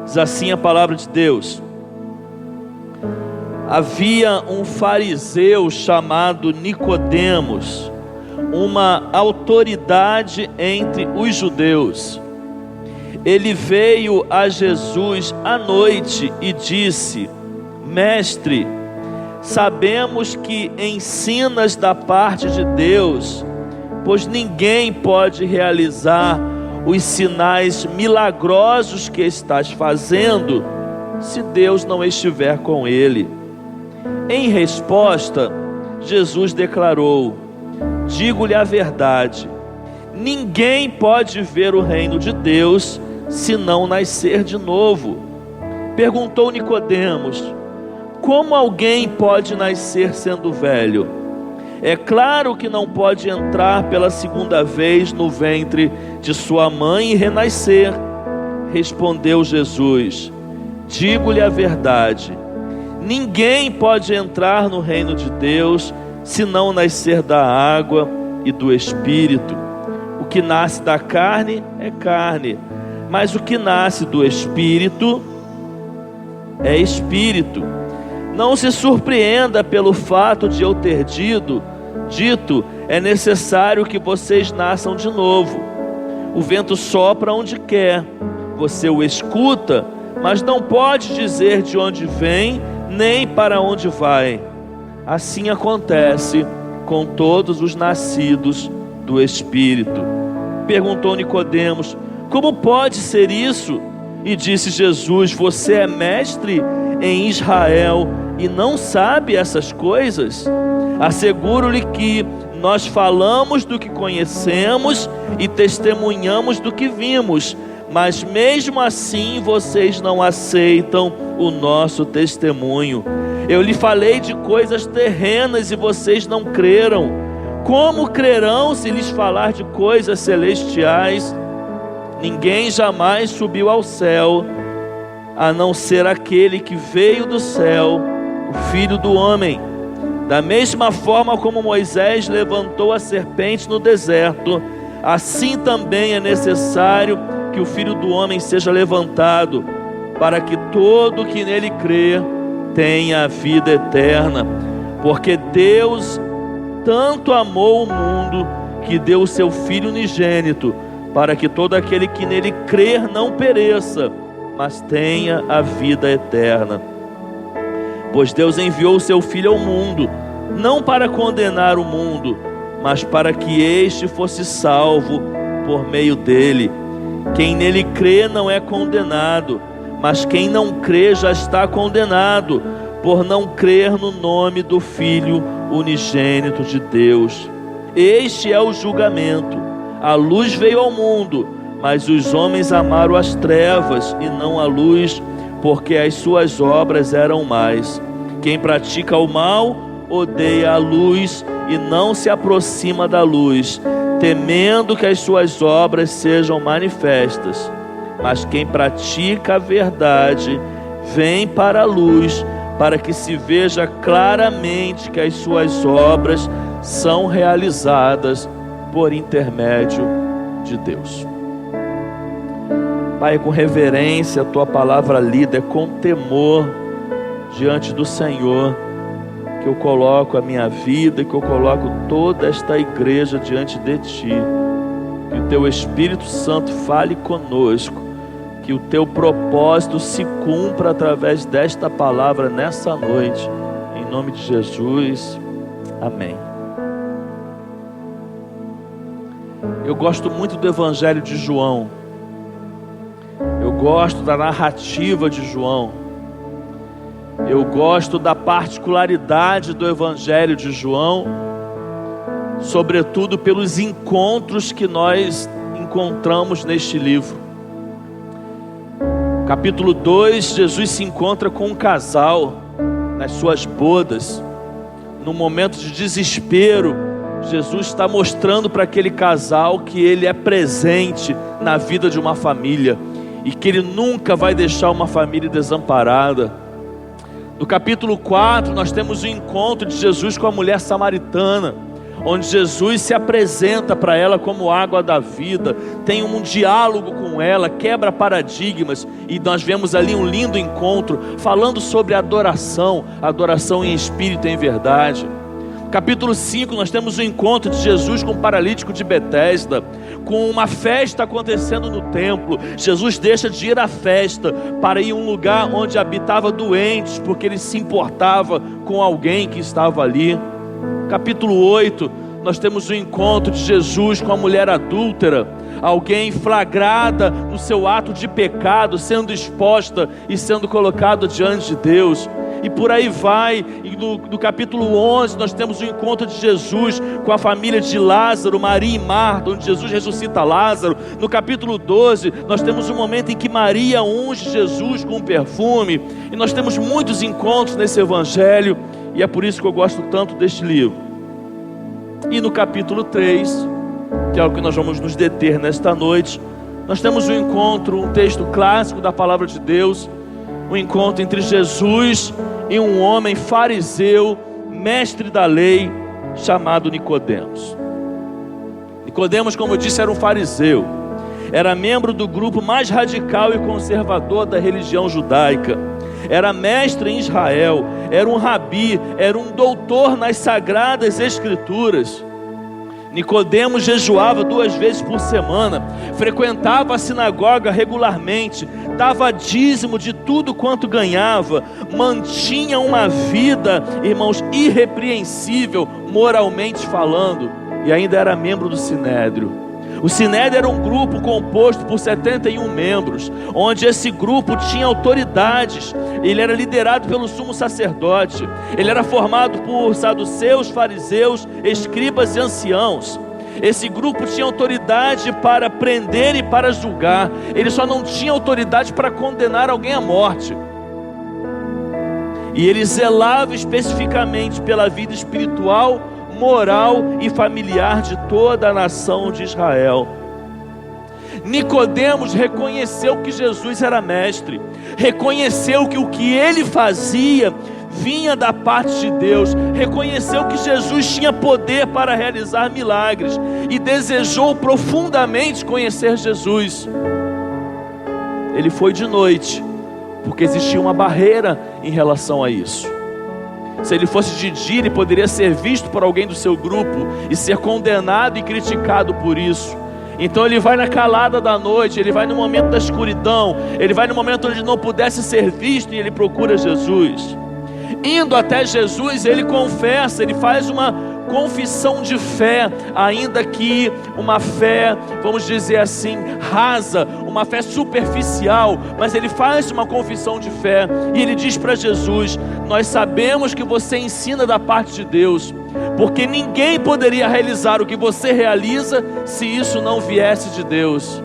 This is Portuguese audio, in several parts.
Diz assim a palavra de Deus: havia um fariseu chamado Nicodemos, uma autoridade entre os judeus. Ele veio a Jesus à noite e disse: Mestre, sabemos que ensinas da parte de Deus, pois ninguém pode realizar os sinais milagrosos que estás fazendo, se Deus não estiver com ele. Em resposta, Jesus declarou: digo-lhe a verdade, ninguém pode ver o reino de Deus se não nascer de novo. Perguntou Nicodemos: como alguém pode nascer sendo velho? É claro que não pode entrar pela segunda vez no ventre de sua mãe e renascer. Respondeu Jesus: digo-lhe a verdade, ninguém pode entrar no reino de Deus se não nascer da água e do Espírito. O que nasce da carne é carne, mas o que nasce do Espírito é Espírito. Não se surpreenda pelo fato de eu ter dito, é necessário que vocês nasçam de novo. O vento sopra onde quer, você o escuta, mas não pode dizer de onde vem, nem para onde vai. Assim acontece com todos os nascidos do Espírito. Perguntou Nicodemos: como pode ser isso? E disse Jesus: você é mestre em Israel e não sabe essas coisas? Asseguro-lhe que nós falamos do que conhecemos e testemunhamos do que vimos, mas mesmo assim vocês não aceitam o nosso testemunho. Eu lhe falei de coisas terrenas e vocês não creram. Como crerão se lhes falar de coisas celestiais? Ninguém jamais subiu ao céu, a não ser aquele que veio do céu, o Filho do Homem. Da mesma forma como Moisés levantou a serpente no deserto, assim também é necessário que o Filho do Homem seja levantado, para que todo que nele crê tenha a vida eterna. Porque Deus tanto amou o mundo que deu o seu Filho unigênito, para que todo aquele que nele crer não pereça, mas tenha a vida eterna. Pois Deus enviou o seu Filho ao mundo, não para condenar o mundo, mas para que este fosse salvo por meio dele. Quem nele crê não é condenado, mas quem não crê já está condenado, por não crer no nome do Filho unigênito de Deus. Este é o julgamento: a luz veio ao mundo, mas os homens amaram as trevas e não a luz, porque as suas obras eram más. Quem pratica o mal odeia a luz e não se aproxima da luz, temendo que as suas obras sejam manifestas. Mas quem pratica a verdade vem para a luz, para que se veja claramente que as suas obras são realizadas por intermédio de Deus. Pai, com reverência, a Tua palavra lida, é com temor diante do Senhor que eu coloco a minha vida, que eu coloco toda esta igreja diante de Ti. Que o Teu Espírito Santo fale conosco, que o Teu propósito se cumpra através desta palavra nessa noite, em nome de Jesus, amém. Eu gosto muito do Evangelho de João, eu gosto da narrativa de João, eu gosto da particularidade do Evangelho de João, sobretudo pelos encontros que nós encontramos neste livro. Capítulo 2, Jesus se encontra com um casal nas suas bodas. Num momento de desespero, Jesus está mostrando para aquele casal que Ele é presente na vida de uma família e que Ele nunca vai deixar uma família desamparada. No capítulo 4, nós temos o encontro de Jesus com a mulher samaritana, onde Jesus se apresenta para ela como água da vida, tem um diálogo com ela, quebra paradigmas, e nós vemos ali um lindo encontro, falando sobre adoração em espírito e em verdade. No capítulo 5 nós temos o encontro de Jesus com o paralítico de Betesda, com uma festa acontecendo no templo. Jesus deixa de ir à festa para ir a um lugar onde habitava doentes, porque ele se importava com alguém que estava ali. Capítulo 8, nós temos o encontro de Jesus com a mulher adúltera, alguém flagrada no seu ato de pecado, sendo exposta e sendo colocada diante de Deus. E por aí vai. E no capítulo 11 nós temos o encontro de Jesus com a família de Lázaro, Maria e Marta, onde Jesus ressuscita Lázaro. No capítulo 12 nós temos um momento em que Maria unge Jesus com um perfume. E nós temos muitos encontros nesse evangelho, e é por isso que eu gosto tanto deste livro. E no capítulo 3, que é o que nós vamos nos deter nesta noite, nós temos um encontro, um texto clássico da palavra de Deus, um encontro entre Jesus e um homem fariseu, mestre da lei, chamado Nicodemos. Nicodemos, como eu disse, era um fariseu, era membro do grupo mais radical e conservador da religião judaica, era mestre em Israel, era um rabi, era um doutor nas sagradas escrituras. Nicodemos jejuava 2 vezes por semana, frequentava a sinagoga regularmente, dava dízimo de tudo quanto ganhava, mantinha uma vida, irmãos, irrepreensível, moralmente falando, e ainda era membro do Sinédrio. O Sinédrio era um grupo composto por 71 membros, onde esse grupo tinha autoridades. Ele era liderado pelo sumo sacerdote, ele era formado por saduceus, fariseus, escribas e anciãos. Esse grupo tinha autoridade para prender e para julgar, ele só não tinha autoridade para condenar alguém à morte. E ele zelava especificamente pela vida espiritual, moral e familiar de toda a nação de Israel. Nicodemos reconheceu que Jesus era mestre, reconheceu que o que ele fazia vinha da parte de Deus, reconheceu que Jesus tinha poder para realizar milagres e desejou profundamente conhecer Jesus. Ele foi de noite, porque existia uma barreira em relação a isso. Se ele fosse de dia, ele poderia ser visto por alguém do seu grupo e ser condenado e criticado por isso. Então ele vai na calada da noite, ele vai no momento da escuridão, ele vai no momento onde não pudesse ser visto, e ele procura Jesus. Indo até Jesus, ele confessa, ele faz uma confissão de fé, ainda que uma fé, vamos dizer assim, rasa, uma fé superficial, mas ele faz uma confissão de fé, e ele diz para Jesus: nós sabemos que você ensina da parte de Deus, porque ninguém poderia realizar o que você realiza se isso não viesse de Deus.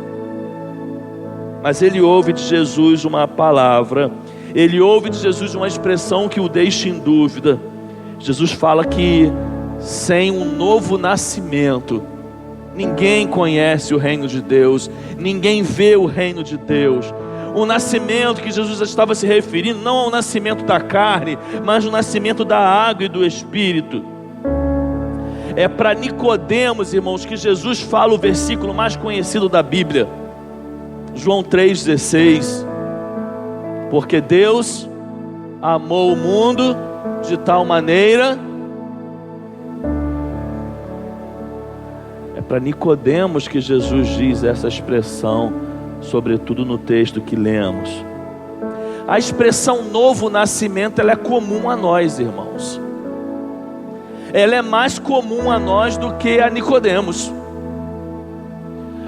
Mas ele ouve de Jesus uma palavra, ele ouve de Jesus uma expressão que o deixa em dúvida. Jesus fala que sem um novo nascimento, ninguém conhece o reino de Deus, ninguém vê o reino de Deus. O nascimento que Jesus estava se referindo não ao nascimento da carne, mas ao nascimento da água e do Espírito. É para Nicodemos, irmãos, que Jesus fala o versículo mais conhecido da Bíblia, João 3,16. Porque Deus amou o mundo de tal maneira. É para Nicodemos que Jesus diz essa expressão, sobretudo no texto que lemos. A expressão novo nascimento, ela é comum a nós, irmãos. Ela é mais comum a nós do que a Nicodemos.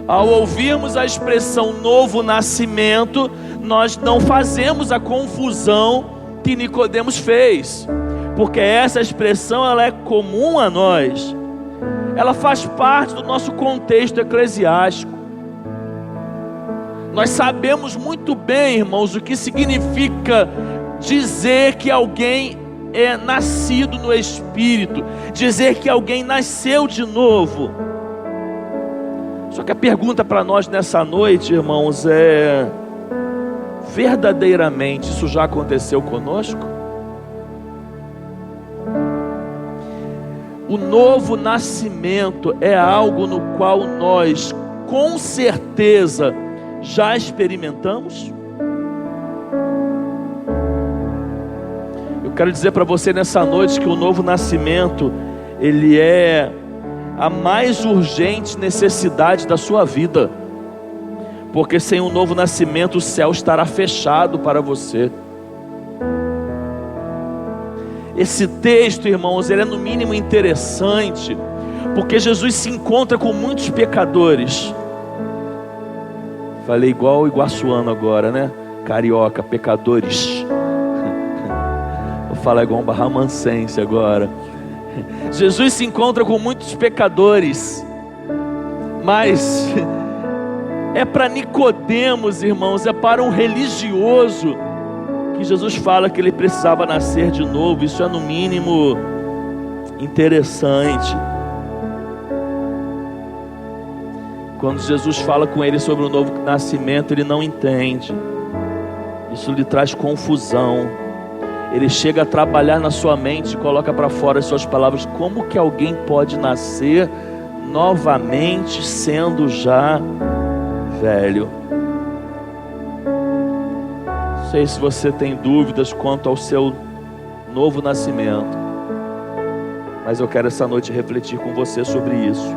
Ao ouvirmos a expressão novo nascimento, nós não fazemos a confusão que Nicodemos fez, porque essa expressão ela é comum a nós. Ela faz parte do nosso contexto eclesiástico. Nós sabemos muito bem, irmãos, o que significa dizer que alguém é nascido no Espírito, dizer que alguém nasceu de novo. Só que a pergunta para nós nessa noite, irmãos, é: verdadeiramente isso já aconteceu conosco? O novo nascimento é algo no qual nós, com certeza, já experimentamos. Eu quero dizer para você nessa noite que o novo nascimento, ele é a mais urgente necessidade da sua vida, porque sem um novo nascimento o céu estará fechado para você. Esse texto, irmãos, ele é no mínimo interessante, porque Jesus se encontra com muitos pecadores. Falei igual o iguaçuano agora, né? Carioca, pecadores. Vou falar igual um barramancense agora. Jesus se encontra com muitos pecadores, mas é para Nicodemos, irmãos, é para um religioso que Jesus fala que ele precisava nascer de novo. Isso é no mínimo interessante. Quando Jesus fala com ele sobre o novo nascimento, ele não entende. Isso lhe traz confusão. Ele chega a trabalhar na sua mente e coloca para fora as suas palavras. Como que alguém pode nascer novamente sendo já velho? Não sei se você tem dúvidas quanto ao seu novo nascimento, mas eu quero essa noite refletir com você sobre isso.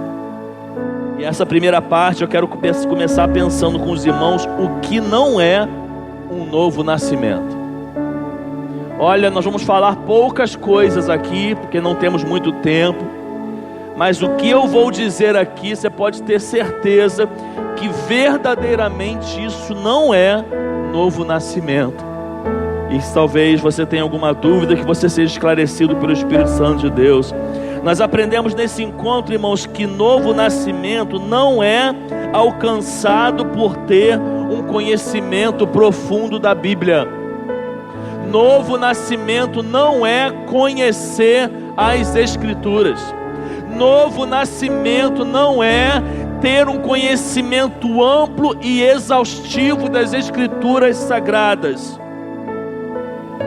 E essa primeira parte eu quero começar pensando com os irmãos o que não é um novo nascimento. Olha, nós vamos falar poucas coisas aqui, porque não temos muito tempo, mas o que eu vou dizer aqui, você pode ter certeza que verdadeiramente isso não é novo nascimento. E talvez você tenha alguma dúvida, que você seja esclarecido pelo Espírito Santo de Deus. Nós aprendemos nesse encontro, irmãos, que novo nascimento não é alcançado por ter um conhecimento profundo da Bíblia. Novo nascimento não é conhecer as Escrituras. Novo nascimento não é ter um conhecimento amplo e exaustivo das Escrituras sagradas.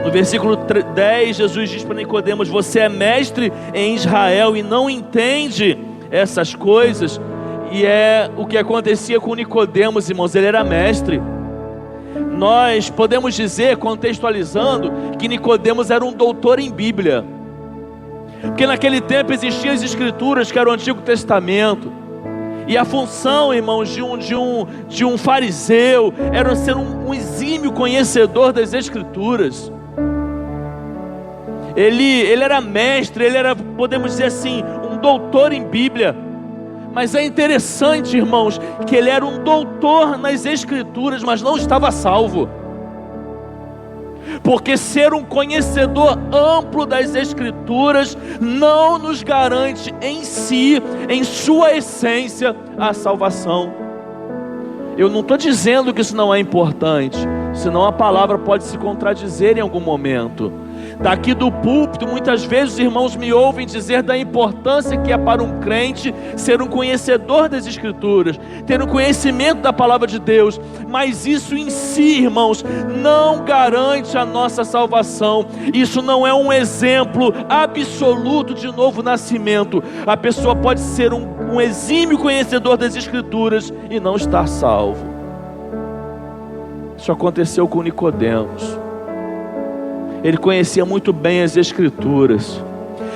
No versículo 10, Jesus diz para Nicodemos: você é mestre em Israel e não entende essas coisas. E é o que acontecia com Nicodemos, irmãos. Ele era mestre. Nós podemos dizer, contextualizando, que Nicodemos era um doutor em Bíblia, porque naquele tempo existiam as Escrituras, que era o Antigo Testamento. E a função, irmãos, de um fariseu era ser um exímio conhecedor das Escrituras. Ele era mestre, ele era, podemos dizer assim, um doutor em Bíblia. Mas é interessante, irmãos, que ele era um doutor nas Escrituras, mas não estava salvo. Porque ser um conhecedor amplo das Escrituras não nos garante em si, em sua essência, a salvação. Eu não estou dizendo que isso não é importante, senão a palavra pode se contradizer em algum momento. Daqui do púlpito, muitas vezes os irmãos me ouvem dizer da importância que é para um crente ser um conhecedor das Escrituras, ter um conhecimento da palavra de Deus, mas isso em si, irmãos, não garante a nossa salvação. Isso não é um exemplo absoluto de novo nascimento. A pessoa pode ser um exímio conhecedor das Escrituras e não estar salvo. Isso aconteceu com Nicodemos. Ele conhecia muito bem as Escrituras.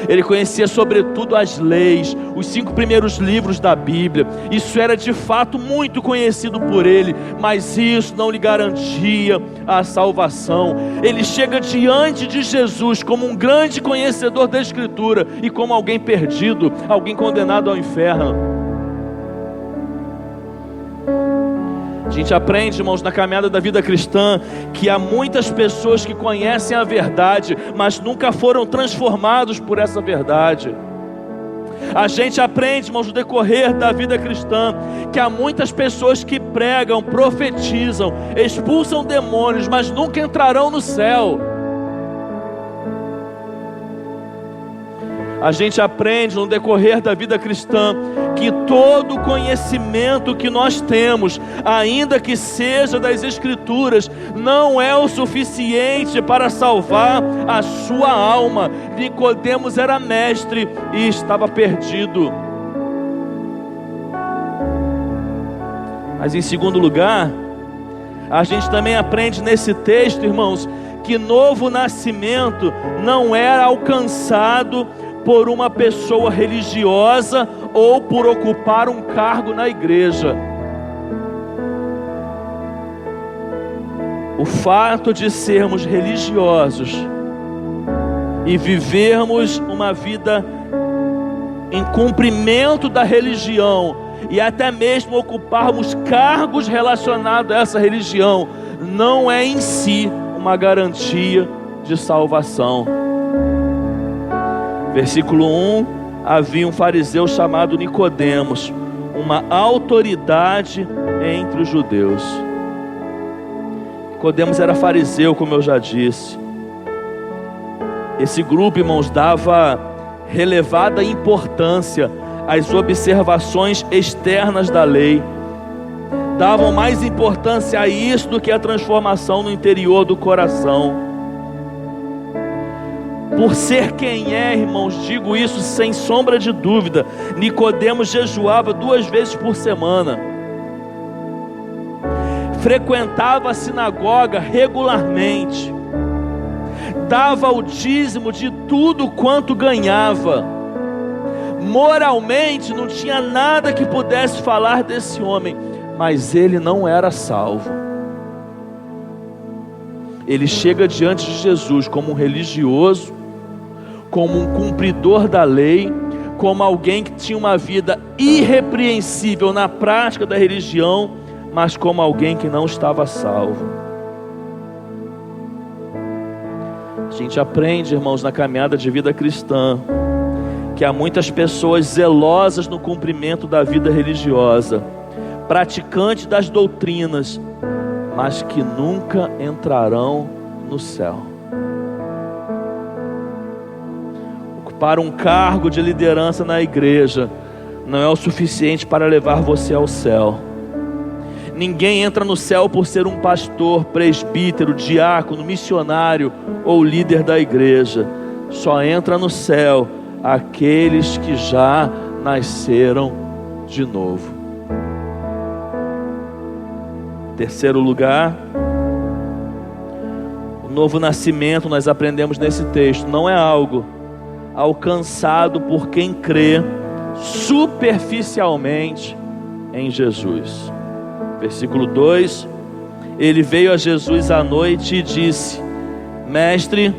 Ele conhecia sobretudo as leis, os 5 primeiros livros da Bíblia. Isso era de fato muito conhecido por ele, mas isso não lhe garantia a salvação. Ele chega diante de Jesus como um grande conhecedor da Escritura e como alguém perdido, alguém condenado ao inferno. A gente aprende, irmãos, na caminhada da vida cristã, que há muitas pessoas que conhecem a verdade, mas nunca foram transformados por essa verdade. A gente aprende, irmãos, no decorrer da vida cristã, que há muitas pessoas que pregam, profetizam, expulsam demônios, mas nunca entrarão no céu. A gente aprende no decorrer da vida cristã que todo conhecimento que nós temos, ainda que seja das Escrituras, não é o suficiente para salvar a sua alma. Nicodemos era mestre e estava perdido. Mas em segundo lugar, a gente também aprende nesse texto, irmãos, que novo nascimento não era alcançado por uma pessoa religiosa ou por ocupar um cargo na igreja. O fato de sermos religiosos e vivermos uma vida em cumprimento da religião e até mesmo ocuparmos cargos relacionados a essa religião não é em si uma garantia de salvação. Versículo 1, havia um fariseu chamado Nicodemos, uma autoridade entre os judeus. Nicodemos era fariseu, como eu já disse. Esse grupo, irmãos, dava relevada importância às observações externas da lei. Davam mais importância a isso do que a transformação no interior do coração. Por ser quem é, irmãos, digo isso sem sombra de dúvida, Nicodemos jejuava 2 vezes por semana. Frequentava a sinagoga regularmente. Dava o dízimo de tudo quanto ganhava. Moralmente não tinha nada que pudesse falar desse homem, mas ele não era salvo. Ele chega diante de Jesus como um religioso, como um cumpridor da lei, como alguém que tinha uma vida irrepreensível na prática da religião, mas como alguém que não estava salvo. A gente aprende, irmãos, na caminhada de vida cristã, que há muitas pessoas zelosas no cumprimento da vida religiosa, praticantes das doutrinas, mas que nunca entrarão no céu. Ocupar um cargo de liderança na igreja não é o suficiente para levar você ao céu. Ninguém entra no céu por ser um pastor, presbítero, diácono, missionário ou líder da igreja. Só entra no céu aqueles que já nasceram de novo. Terceiro lugar, o novo nascimento, nós aprendemos nesse texto, não é algo alcançado por quem crê superficialmente em Jesus. Versículo 2, ele veio a Jesus à noite e disse: Mestre,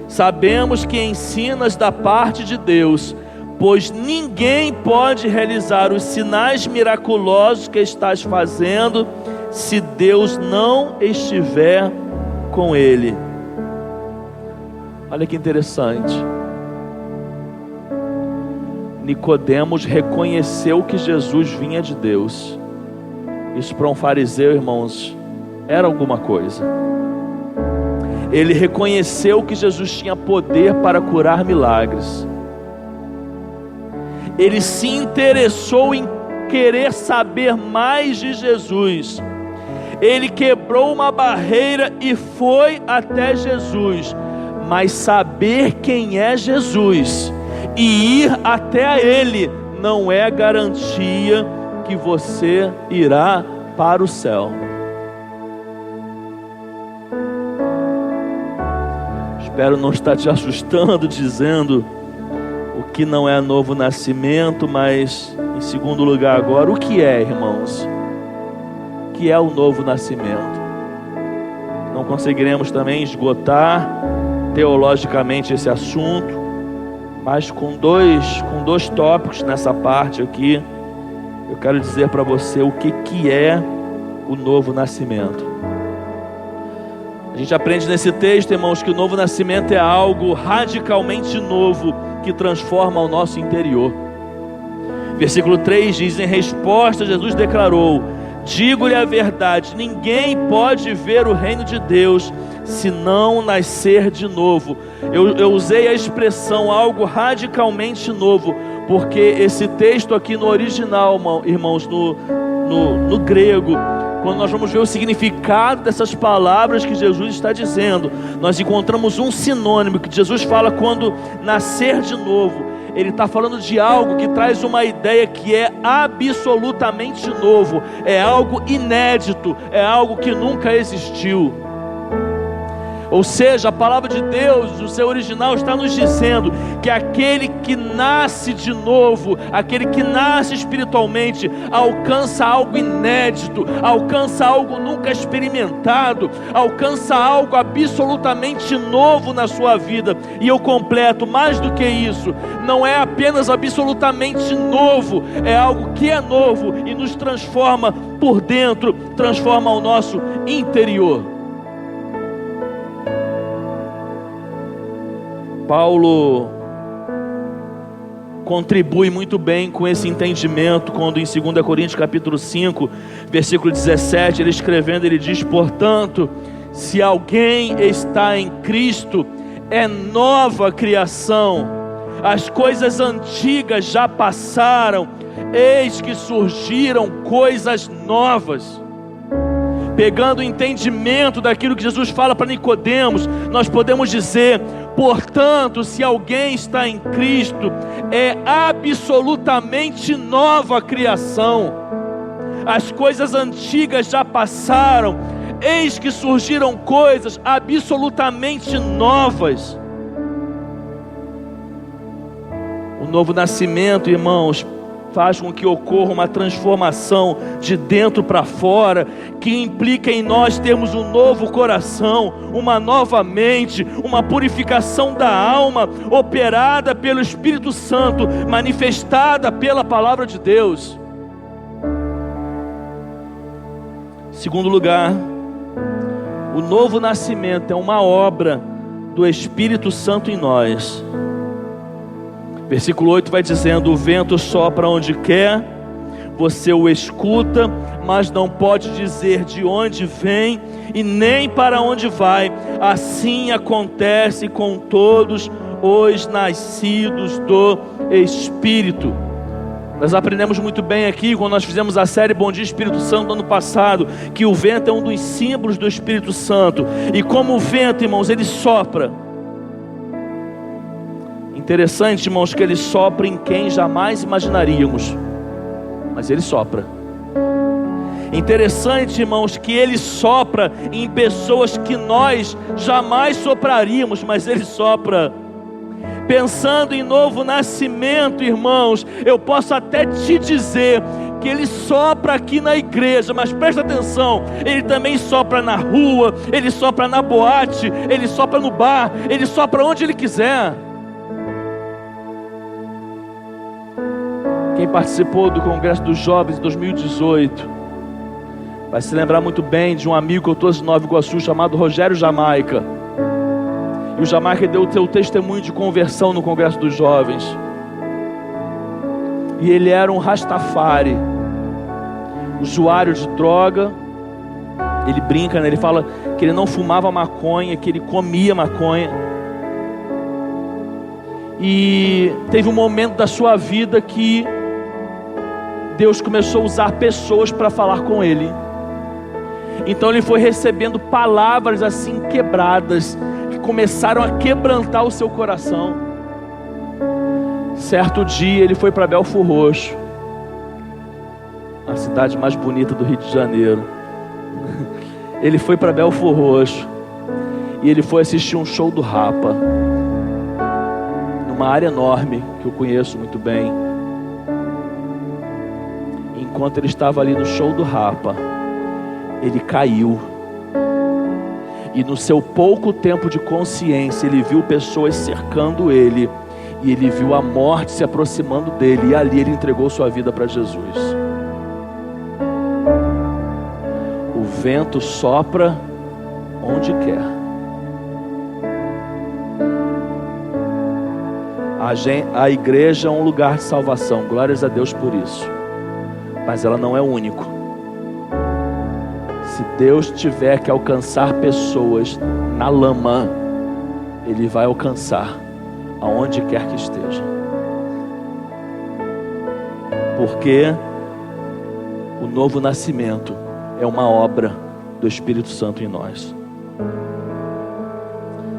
sabemos que ensinas da parte de Deus, pois ninguém pode realizar os sinais miraculosos que estás fazendo se Deus não estiver com ele. Olha que interessante. Nicodemos reconheceu que Jesus vinha de Deus. Isso para um fariseu, irmãos, era alguma coisa. Ele reconheceu que Jesus tinha poder para curar milagres. Ele se interessou em querer saber mais de Jesus. Ele quebrou uma barreira e foi até Jesus. Mas saber quem é Jesus e ir até Ele não é garantia que você irá para o céu. Espero não estar te assustando dizendo o que não é novo nascimento, mas em segundo lugar agora, o que é, irmãos? O que é o novo nascimento? Não conseguiremos também esgotar teologicamente esse assunto, mas com dois tópicos nessa parte aqui, eu quero dizer para você o que é o novo nascimento. A gente aprende nesse texto, irmãos, que o novo nascimento é algo radicalmente novo que transforma o nosso interior. Versículo 3 diz: em resposta, Jesus declarou: Digo-lhe a verdade, ninguém pode ver o reino de Deus se não nascer de novo. Eu usei a expressão algo radicalmente novo, porque esse texto aqui no original, irmãos, no grego, quando nós vamos ver o significado dessas palavras que Jesus está dizendo, nós encontramos um sinônimo que Jesus fala quando nascer de novo. Ele está falando de algo que traz uma ideia que é absolutamente novo, é algo inédito, é algo que nunca existiu. Ou seja, a palavra de Deus, o seu original, está nos dizendo que aquele que nasce de novo, aquele que nasce espiritualmente, alcança algo inédito, alcança algo nunca experimentado, alcança algo absolutamente novo na sua vida. E eu completo, mais do que isso, não é apenas absolutamente novo, é algo que é novo e nos transforma por dentro, transforma o nosso interior. Paulo contribui muito bem com esse entendimento quando em 2 Coríntios capítulo 5, versículo 17, ele escrevendo, ele diz: portanto, se alguém está em Cristo, é nova criação, as coisas antigas já passaram, eis que surgiram coisas novas. Pegando o entendimento daquilo que Jesus fala para Nicodemos, nós podemos dizer: portanto, se alguém está em Cristo, é absolutamente nova criação. As coisas antigas já passaram, eis que surgiram coisas absolutamente novas. O novo nascimento, irmãos, faz com que ocorra uma transformação de dentro para fora, que implica em nós termos um novo coração, uma nova mente, uma purificação da alma, operada pelo Espírito Santo, manifestada pela palavra de Deus. Segundo lugar, o novo nascimento é uma obra do Espírito Santo em nós. Versículo 8 vai dizendo: o vento sopra onde quer, você o escuta, mas não pode dizer de onde vem e nem para onde vai. Assim acontece com todos os nascidos do Espírito. Nós aprendemos muito bem aqui, quando nós fizemos a série Bom Dia Espírito Santo no ano passado, que o vento é um dos símbolos do Espírito Santo. E como o vento, irmãos, ele sopra. Interessante, irmãos, que ele sopra em quem jamais imaginaríamos, mas ele sopra. Interessante, irmãos, que ele sopra em pessoas que nós jamais sopraríamos, mas ele sopra. Pensando em novo nascimento, irmãos, eu posso até te dizer que ele sopra aqui na igreja, mas presta atenção, ele também sopra na rua, ele sopra na boate, ele sopra no bar, ele sopra onde ele quiser. Quem participou do Congresso dos Jovens em 2018 vai se lembrar muito bem de um amigo que eu trouxe de Nova Iguaçu chamado Rogério Jamaica. E o Jamaica deu o seu testemunho de conversão no Congresso dos Jovens. E ele era um Rastafari, usuário de droga. Ele brinca, né? Ele fala que ele não fumava maconha, que ele comia maconha. E teve um momento da sua vida que Deus começou a usar pessoas para falar com ele. Então ele foi recebendo palavras assim quebradas, que começaram a quebrantar o seu coração. Certo dia ele foi para Belfor Roxo, a cidade mais bonita do Rio de Janeiro. Ele foi para Belfor Roxo e ele foi assistir um show do Rapa, numa área enorme que eu conheço muito bem. Enquanto ele estava ali no show do Rapa, ele caiu. E no seu pouco tempo de consciência, ele viu pessoas cercando ele. E ele viu a morte se aproximando dele. E ali ele entregou sua vida para Jesus. O vento sopra onde quer. A igreja é um lugar de salvação. Glórias a Deus por isso. Mas ela não é o único. Se Deus tiver que alcançar pessoas na lama, Ele vai alcançar aonde quer que esteja. Porque o novo nascimento é uma obra do Espírito Santo em nós.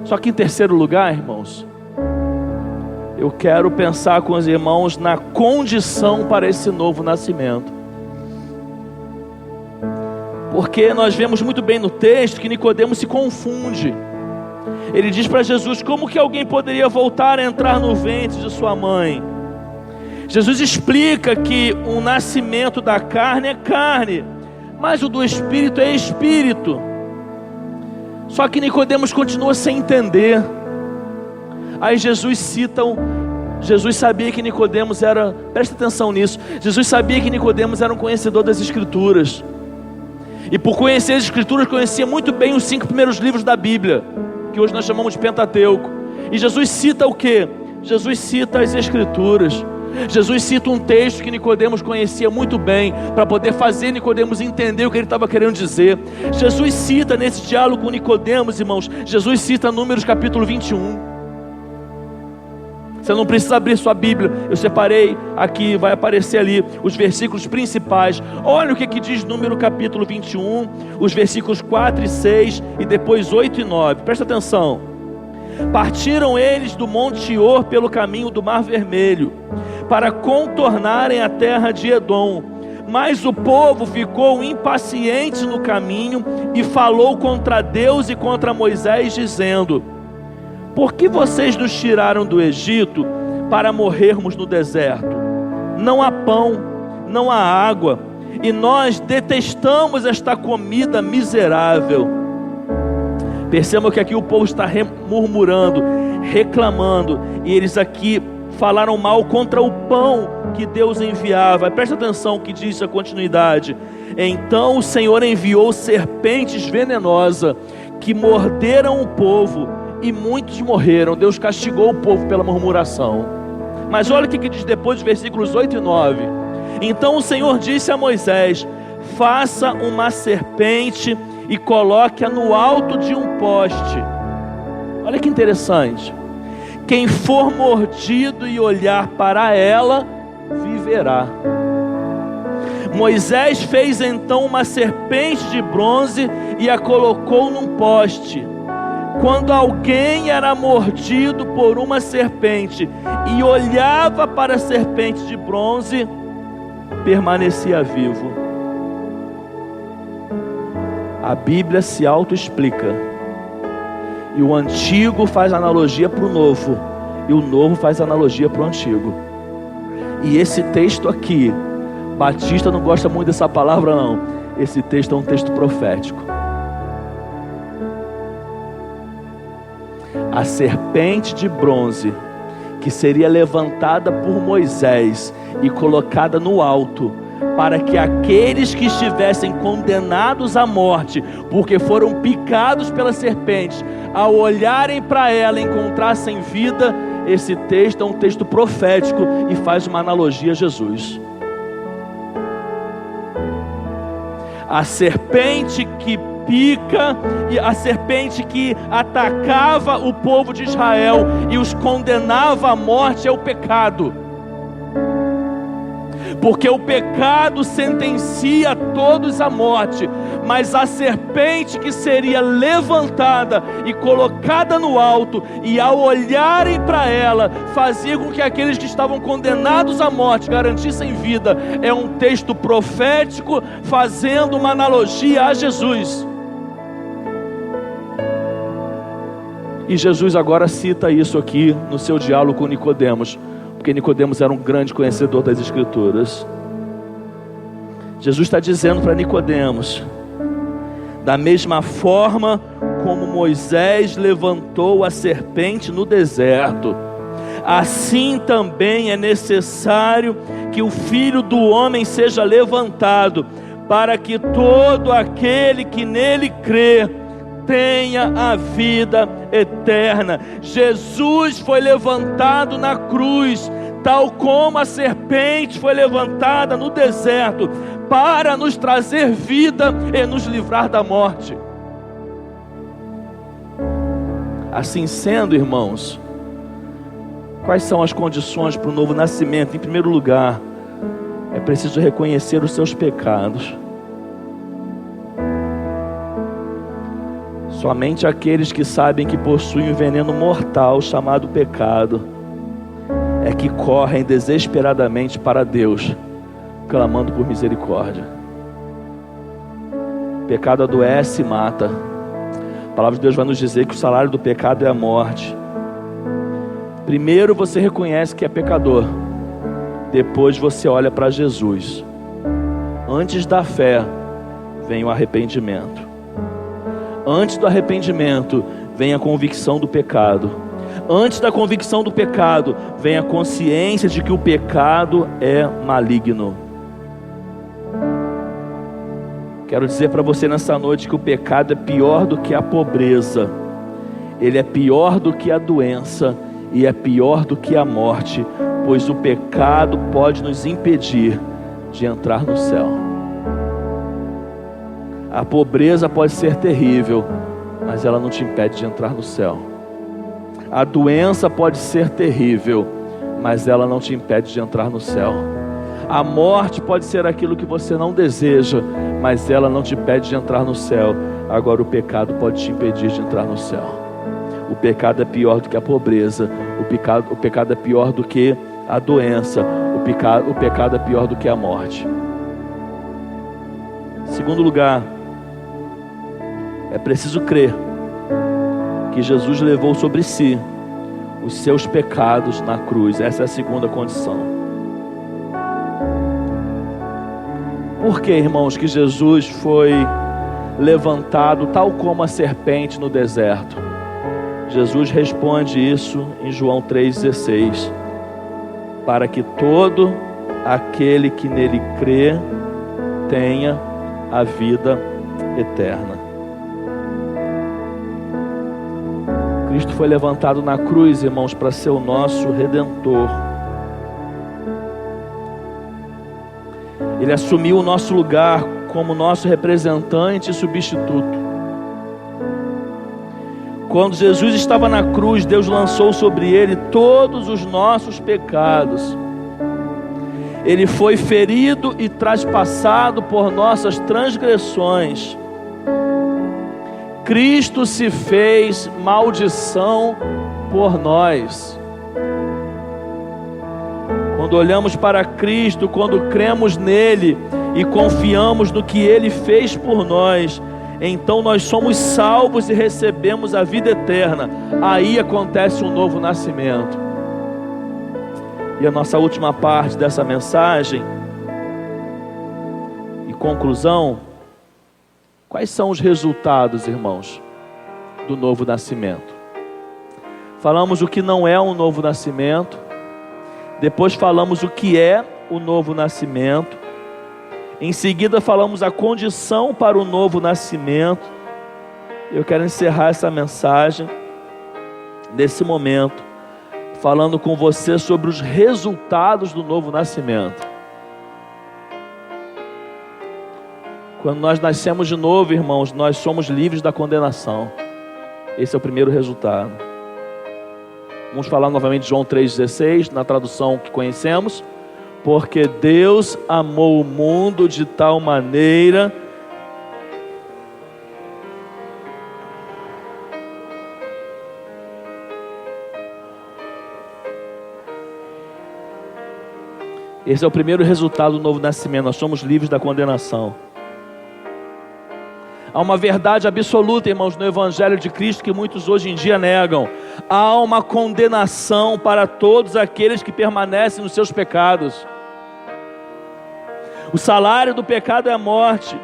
Só que em terceiro lugar, irmãos, eu quero pensar com os irmãos na condição para esse novo nascimento. Porque nós vemos muito bem no texto que Nicodemos se confunde. Ele diz para Jesus: como que alguém poderia voltar a entrar no ventre de sua mãe? Jesus explica que o nascimento da carne é carne, mas o do Espírito é Espírito. Só que Nicodemos continua sem entender. Aí Jesus sabia que Nicodemos era, presta atenção nisso, Jesus sabia que Nicodemos era um conhecedor das Escrituras. E por conhecer as Escrituras, conhecia muito bem os 5 primeiros livros da Bíblia, que hoje nós chamamos de Pentateuco. E Jesus cita o quê? Jesus cita as Escrituras. Jesus cita um texto que Nicodemos conhecia muito bem, para poder fazer Nicodemos entender o que ele estava querendo dizer. Jesus cita nesse diálogo com Nicodemos, irmãos, Jesus cita Números capítulo 21. Você não precisa abrir sua Bíblia, eu separei aqui, vai aparecer ali os versículos principais. Olha o que diz Número capítulo 21, os versículos 4 e 6 e depois 8 e 9. Presta atenção. Partiram eles do Monte Or pelo caminho do Mar Vermelho, para contornarem a terra de Edom. Mas o povo ficou impaciente no caminho e falou contra Deus e contra Moisés, dizendo: por que vocês nos tiraram do Egito para morrermos no deserto? Não há pão, não há água, e nós detestamos esta comida miserável. Percebam que aqui o povo está murmurando, reclamando, e eles aqui falaram mal contra o pão que Deus enviava. Presta atenção que diz a continuidade. Então o Senhor enviou serpentes venenosas que morderam o povo, e muitos morreram. Deus castigou o povo pela murmuração. Mas olha o que diz depois dos versículos 8 e 9. Então o Senhor disse a Moisés: faça uma serpente e coloque-a no alto de um poste. Olha que interessante. Quem for mordido e olhar para ela, viverá. Moisés fez então uma serpente de bronze e a colocou num poste. Quando alguém era mordido por uma serpente e olhava para a serpente de bronze, permanecia vivo. A Bíblia se autoexplica, e o antigo faz analogia para o novo, e o novo faz analogia para o antigo. E esse texto aqui, Batista não gosta muito dessa palavra não, esse texto é um texto profético. A serpente de bronze, que seria levantada por Moisés e colocada no alto, para que aqueles que estivessem condenados à morte, porque foram picados pela serpente, ao olharem para ela encontrassem vida. Esse texto é um texto profético e faz uma analogia a Jesus. A serpente que pica, e a serpente que atacava o povo de Israel e os condenava à morte é o pecado. Porque o pecado sentencia todos à morte, mas a serpente que seria levantada e colocada no alto, e ao olharem para ela, fazia com que aqueles que estavam condenados à morte garantissem vida. É um texto profético fazendo uma analogia a Jesus. E Jesus agora cita isso aqui no seu diálogo com Nicodemos, porque Nicodemos era um grande conhecedor das Escrituras. Jesus está dizendo para Nicodemos: da mesma forma como Moisés levantou a serpente no deserto, assim também é necessário que o Filho do Homem seja levantado, para que todo aquele que nele crê tenha a vida eterna. Jesus foi levantado na cruz, tal como a serpente foi levantada no deserto, para nos trazer vida e nos livrar da morte. Assim sendo, irmãos, quais são as condições para o novo nascimento? Em primeiro lugar, é preciso reconhecer os seus pecados. Somente aqueles que sabem que possuem um veneno mortal chamado pecado é que correm desesperadamente para Deus, clamando por misericórdia. O pecado adoece e mata. A palavra de Deus vai nos dizer que o salário do pecado é a morte. Primeiro você reconhece que é pecador, depois você olha para Jesus. Antes da fé vem o arrependimento. Antes do arrependimento vem a convicção do pecado. Antes da convicção do pecado vem a consciência de que o pecado é maligno. Quero dizer para você nessa noite que o pecado é pior do que a pobreza. Ele é pior do que a doença e é pior do que a morte, pois o pecado pode nos impedir de entrar no céu. A pobreza pode ser terrível, mas ela não te impede de entrar no céu. A doença pode ser terrível, mas ela não te impede de entrar no céu. A morte pode ser aquilo que você não deseja, mas ela não te impede de entrar no céu. Agora o pecado pode te impedir de entrar no céu. O pecado é pior do que a pobreza. O pecado é pior do que a doença. O pecado é pior do que a morte. Segundo lugar, é preciso crer que Jesus levou sobre si os seus pecados na cruz. Essa é a segunda condição. Por que, irmãos, que Jesus foi levantado tal como a serpente no deserto? Jesus responde isso em João 3,16. Para que todo aquele que nele crê tenha a vida eterna. Cristo foi levantado na cruz, irmãos, para ser o nosso Redentor. Ele assumiu o nosso lugar como nosso representante e substituto. Quando Jesus estava na cruz, Deus lançou sobre ele todos os nossos pecados. Ele foi ferido e traspassado por nossas transgressões. Cristo se fez maldição por nós. Quando olhamos para Cristo, quando cremos nele e confiamos no que ele fez por nós, então nós somos salvos e recebemos a vida eterna. Aí acontece um novo nascimento. E a nossa última parte dessa mensagem e conclusão: quais são os resultados, irmãos, do novo nascimento? Falamos o que não é um novo nascimento, depois falamos o que é o novo nascimento, em seguida falamos a condição para o novo nascimento. Eu quero encerrar essa mensagem nesse momento falando com você sobre os resultados do novo nascimento. Quando nós nascemos de novo, irmãos, nós somos livres da condenação. Esse é o primeiro resultado. Vamos falar novamente de João 3,16, na tradução que conhecemos. Porque Deus amou o mundo de tal maneira Esse é o primeiro resultado do novo nascimento. Nós somos livres da condenação. Há uma verdade absoluta, irmãos, no Evangelho de Cristo que muitos hoje em dia negam. Há uma condenação para todos aqueles que permanecem nos seus pecados. O salário do pecado é a morte.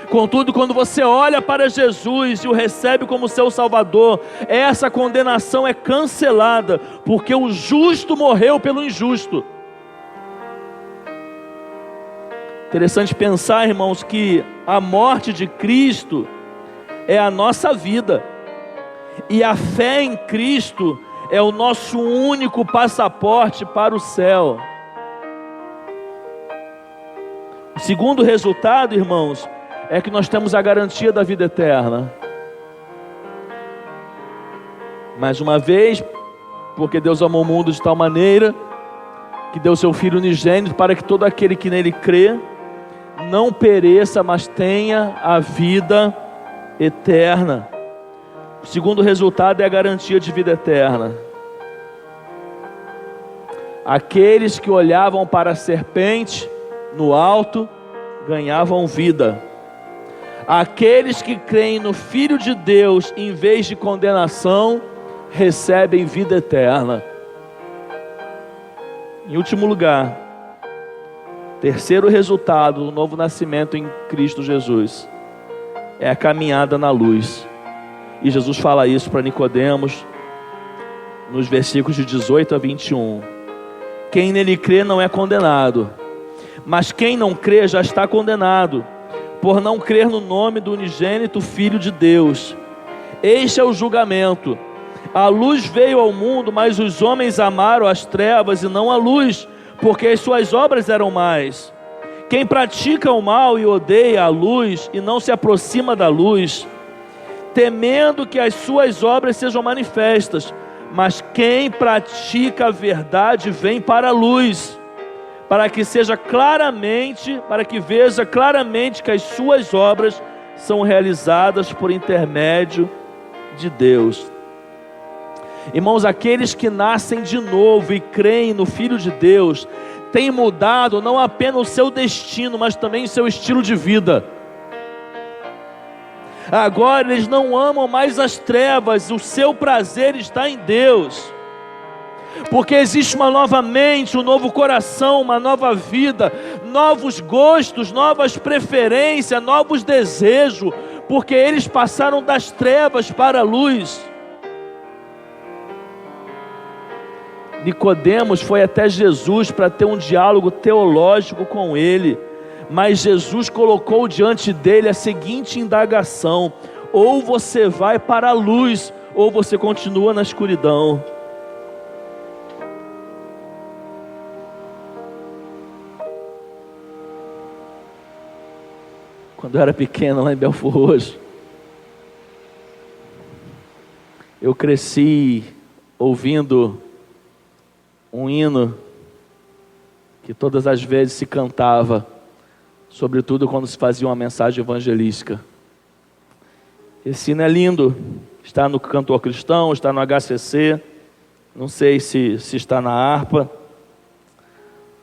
Contudo, quando você olha para Jesus e o recebe como seu Salvador, essa condenação é cancelada, porque o justo morreu pelo injusto. Interessante pensar, irmãos, que a morte de Cristo é a nossa vida, e a fé em Cristo é o nosso único passaporte para o céu. O Segundo resultado, irmãos, é que nós temos a garantia da vida eterna. Mais uma vez, porque Deus amou o mundo de tal maneira que deu seu Filho unigênito para que todo aquele que nele crê não pereça, mas tenha a vida eterna. O segundo resultado é a garantia de vida eterna. Aqueles que olhavam para a serpente no alto ganhavam vida. Aqueles que creem no Filho de Deus em vez de condenação recebem vida eterna. Em último lugar, terceiro resultado do novo nascimento em Cristo Jesus é a caminhada na luz. E Jesus fala isso para Nicodemos nos versículos de 18 a 21. Quem nele crê não é condenado, mas quem não crê já está condenado, por não crer no nome do unigênito Filho de Deus. Este é o julgamento. A luz veio ao mundo, mas os homens amaram as trevas e não a luz, porque as suas obras eram más. Quem pratica o mal e odeia a luz e não se aproxima da luz, temendo que as suas obras sejam manifestas, mas quem pratica a verdade vem para a luz, para que veja claramente que as suas obras são realizadas por intermédio de Deus. Irmãos, aqueles que nascem de novo e creem no Filho de Deus, têm mudado não apenas o seu destino, mas também o seu estilo de vida. Agora eles não amam mais as trevas, o seu prazer está em Deus, porque existe uma nova mente, um novo coração, uma nova vida, novos gostos, novas preferências, novos desejos, porque eles passaram das trevas para a luz. Nicodemos foi até Jesus para ter um diálogo teológico com ele, mas Jesus colocou diante dele a seguinte indagação: ou você vai para a luz, ou você continua na escuridão. Quando eu era pequeno lá em Belfort Roxo, eu cresci ouvindo um hino que todas as vezes se cantava, sobretudo quando se fazia uma mensagem evangelística. Esse hino é lindo, está no Cantor Cristão, está no HCC, não sei se está na harpa,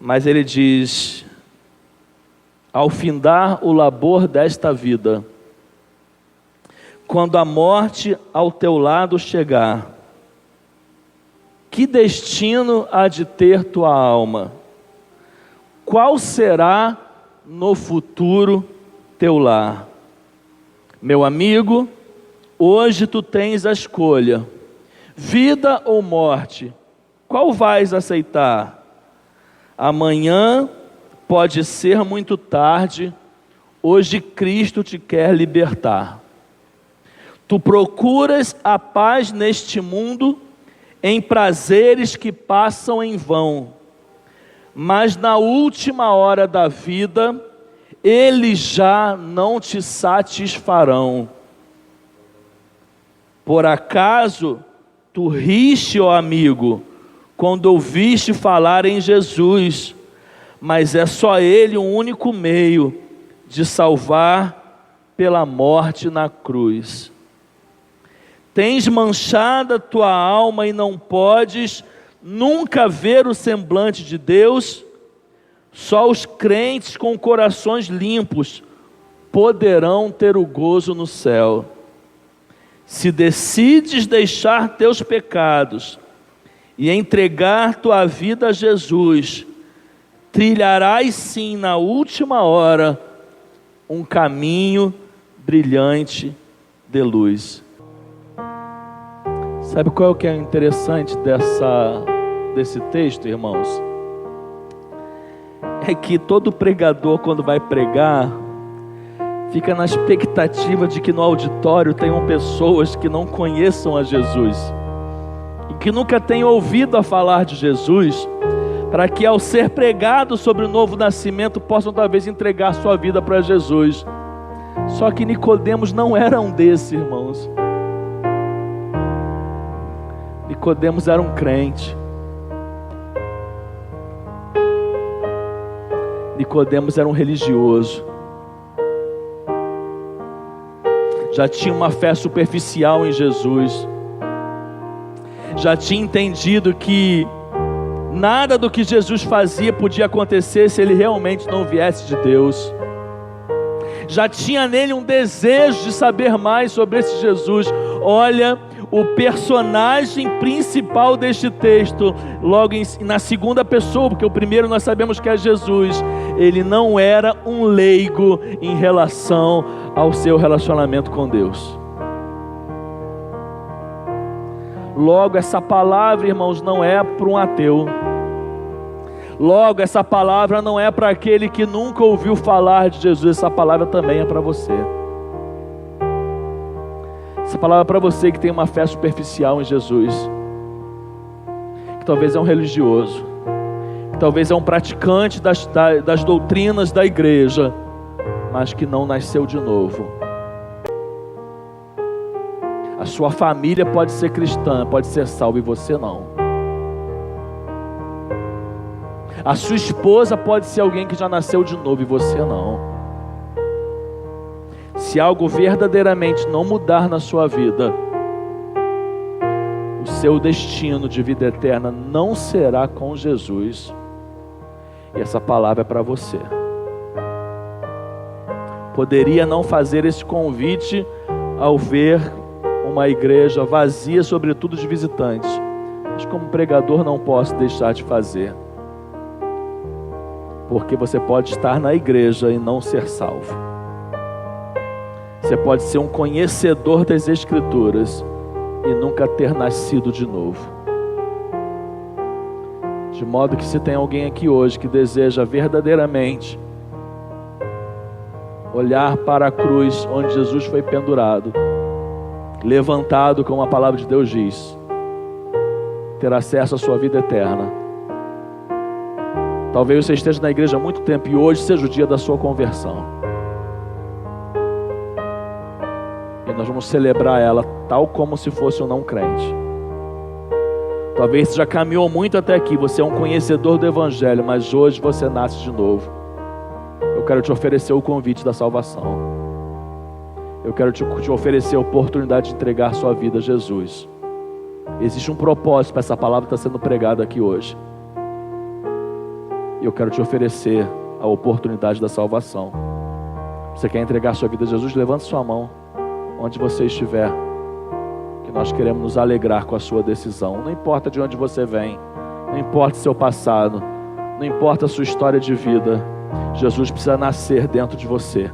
mas ele diz: ao findar o labor desta vida, quando a morte ao teu lado chegar, que destino há de ter tua alma? Qual será no futuro teu lar? Meu amigo, hoje tu tens a escolha: vida ou morte, qual vais aceitar? Amanhã pode ser muito tarde, hoje Cristo te quer libertar. Tu procuras a paz neste mundo, em prazeres que passam em vão, mas na última hora da vida, eles já não te satisfarão. Por acaso, tu riste, ó amigo, quando ouviste falar em Jesus, mas é só Ele o único meio de salvar pela morte na cruz. Tens manchada tua alma e não podes nunca ver o semblante de Deus? Só os crentes com corações limpos poderão ter o gozo no céu. Se decides deixar teus pecados e entregar tua vida a Jesus, trilharás sim na última hora um caminho brilhante de luz. Sabe qual é o que é interessante desse texto, irmãos? É que todo pregador, quando vai pregar, fica na expectativa de que no auditório tenham pessoas que não conheçam a Jesus e que nunca tenham ouvido a falar de Jesus, para que ao ser pregado sobre o novo nascimento, possam talvez entregar sua vida para Jesus. Só que Nicodemos não era um desses, irmãos. Nicodemos era um crente. Nicodemos era um religioso. Já tinha uma fé superficial em Jesus. Já tinha entendido que nada do que Jesus fazia podia acontecer se ele realmente não viesse de Deus. Já tinha nele um desejo de saber mais sobre esse Jesus. Olha, o personagem principal deste texto, logo na segunda pessoa, porque o primeiro nós sabemos que é Jesus, ele não era um leigo em relação ao seu relacionamento com Deus. Logo, essa palavra, irmãos, não é para um ateu. Logo, essa palavra não é para aquele que nunca ouviu falar de Jesus. Essa palavra também é para você. Essa palavra é para você que tem uma fé superficial em Jesus, que talvez é um religioso, que talvez é um praticante das doutrinas da igreja, mas que não nasceu de novo. A sua família pode ser cristã, pode ser salva, e você não. A sua esposa pode ser alguém que já nasceu de novo, e você não. Se algo verdadeiramente não mudar na sua vida, o seu destino de vida eterna não será com Jesus. E essa palavra é para você. Poderia não fazer esse convite ao ver uma igreja vazia, sobretudo de visitantes, mas como pregador não posso deixar de fazer, porque você pode estar na igreja e não ser salvo. Você pode ser um conhecedor das Escrituras e nunca ter nascido de novo. De modo que, se tem alguém aqui hoje que deseja verdadeiramente olhar para a cruz onde Jesus foi pendurado, levantado, como a palavra de Deus diz, ter acesso à sua vida eterna. Talvez você esteja na igreja há muito tempo e hoje seja o dia da sua conversão. E nós vamos celebrar ela tal como se fosse um não crente. Talvez você já caminhou muito até aqui, você é um conhecedor do Evangelho, mas hoje você nasce de novo. Eu quero te oferecer o convite da salvação. Eu quero te oferecer a oportunidade de entregar sua vida a Jesus. Existe um propósito para essa palavra que está sendo pregada aqui hoje. E eu quero te oferecer a oportunidade da salvação. Você quer entregar sua vida a Jesus? Levante sua mão onde você estiver, que nós queremos nos alegrar com a sua decisão. Não importa de onde você vem, não importa seu passado, não importa a sua história de vida, Jesus precisa nascer dentro de você.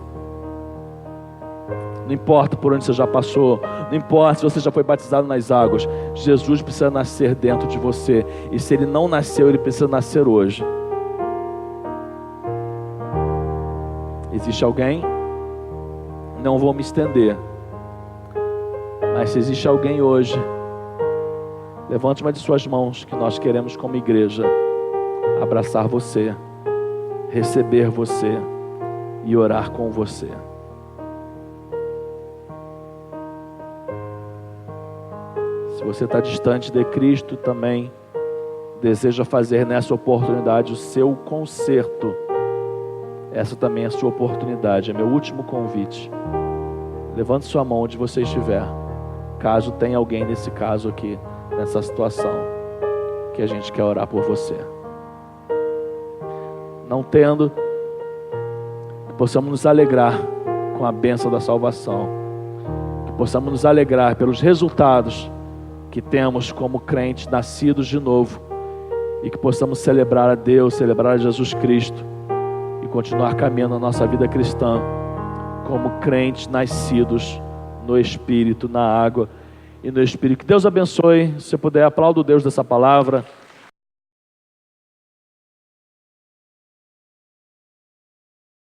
Não importa por onde você já passou, não importa se você já foi batizado nas águas, Jesus precisa nascer dentro de você. E se ele não nasceu, ele precisa nascer hoje. Existe alguém? Não vou me estender, mas se existe alguém hoje, levante uma de suas mãos, que nós queremos como igreja abraçar você, receber você e orar com você. Se você está distante de Cristo também, deseja fazer nessa oportunidade o seu conserto, essa também é a sua oportunidade, é meu último convite. Levante sua mão onde você estiver, caso tenha alguém nesse caso aqui, nessa situação, que a gente quer orar por você. Não tendo, que possamos nos alegrar com a bênção da salvação, que possamos nos alegrar pelos resultados que temos como crentes nascidos de novo, e que possamos celebrar a Deus, celebrar a Jesus Cristo, e continuar caminhando a nossa vida cristã como crentes nascidos no Espírito, na água e no Espírito. Que Deus abençoe. Se você puder, aplauda o Deus dessa palavra.